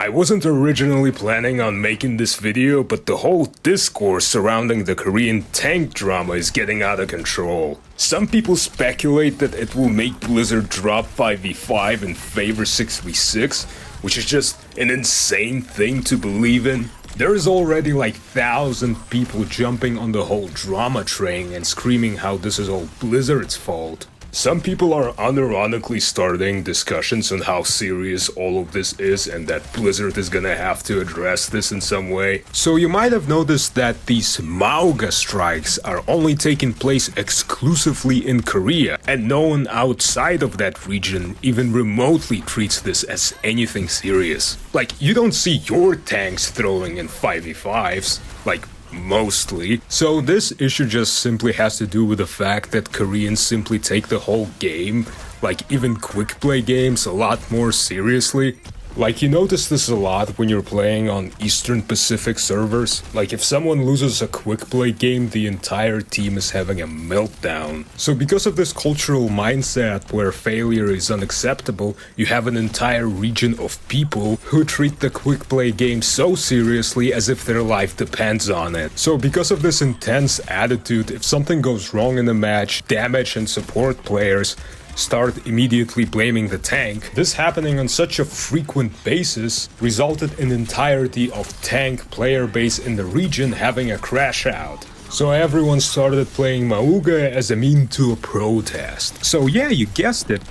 I wasn't originally planning on making this video, but the whole discourse surrounding the Korean tank drama is getting out of control. Some people speculate that it will make Blizzard drop 5v5 and favor 6v6, which is just an insane thing to believe in. There is already like 1,000 people jumping on the whole drama train and screaming how this is all Blizzard's fault. Some people are unironically starting discussions on how serious all of this is and that Blizzard is gonna have to address this in some way. So you might have noticed that these Mauga strikes are only taking place exclusively in Korea, and no one outside of that region even remotely treats this as anything serious. Like, you don't see your tanks throwing in 5v5s, like, mostly. So this issue just simply has to do with the fact that Koreans simply take the whole game, like even quick play games, a lot more seriously. Like, you notice this a lot when you're playing on Eastern Pacific servers. Like, if someone loses a quick play game, the entire team is having a meltdown. So because of this cultural mindset where failure is unacceptable, you have an entire region of people who treat the quick play game so seriously as if their life depends on it. So because of this intense attitude, if something goes wrong in a match, damage and support players start immediately blaming the tank. This happening on such a frequent basis resulted in entirety of tank player base in the region having a crash out. So everyone started playing Mauga as a mean to a protest. So yeah, you guessed it.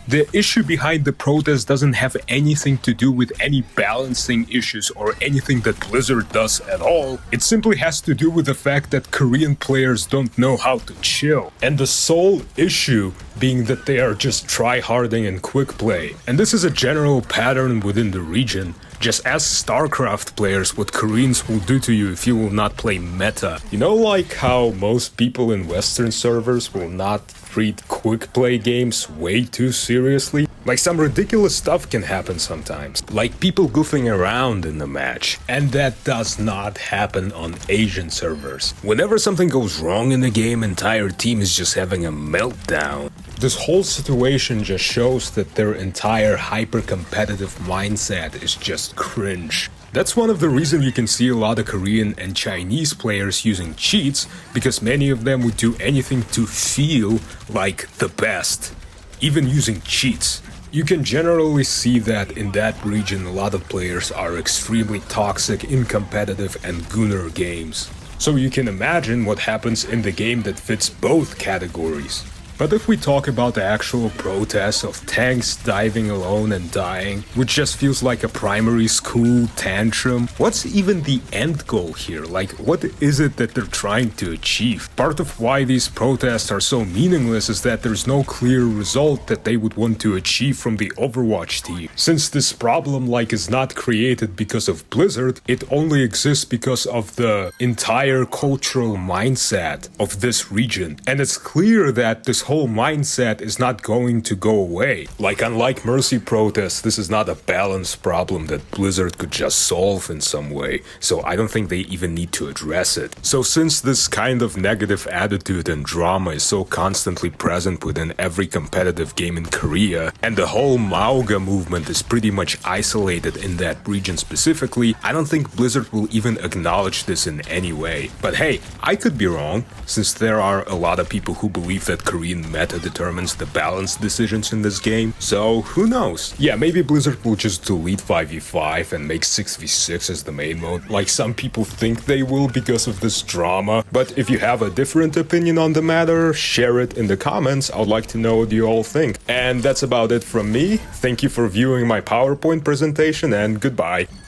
The issue behind the protest doesn't have anything to do with any balancing issues or anything that Blizzard does at all. It simply has to do with the fact that Korean players don't know how to chill. And the sole issue being that they are just tryharding in quick play. And this is a general pattern within the region. Just ask StarCraft players what Koreans will do to you if you will not play meta. You know, like how most people in Western servers will not treat quick play games way too seriously? Like, some ridiculous stuff can happen sometimes, like people goofing around in the match, and that does not happen on Asian servers. Whenever something goes wrong in the game, entire team is just having a meltdown. This whole situation just shows that their entire hyper-competitive mindset is just cringe. That's one of the reasons you can see a lot of Korean and Chinese players using cheats, because many of them would do anything to feel like the best, even using cheats. You can generally see that in that region a lot of players are extremely toxic, uncompetitive and gooner games. So you can imagine what happens in the game that fits both categories. But if we talk about the actual protests of tanks diving alone and dying, which just feels like a primary school tantrum, what's even the end goal here? Like, what is it that they're trying to achieve? Part of why these protests are so meaningless is that there's no clear result that they would want to achieve from the Overwatch team. Since this problem is not created because of Blizzard, it only exists because of the entire cultural mindset of this region. And it's clear that this whole mindset is not going to go away. Like, unlike Mercy protests, this is not a balance problem that Blizzard could just solve in some way, so I don't think they even need to address it. So since this kind of negative attitude and drama is so constantly present within every competitive game in Korea, and the whole Mauga movement is pretty much isolated in that region specifically, I don't think Blizzard will even acknowledge this in any way. But hey, I could be wrong, since there are a lot of people who believe that Korean meta determines the balance decisions in this game, so who knows? Yeah, maybe Blizzard will just delete 5v5 and make 6v6 as the main mode, like some people think they will because of this drama. But if you have a different opinion on the matter, share it in the comments. I would like to know what you all think. And that's about it from me. Thank you for viewing my PowerPoint presentation, and goodbye.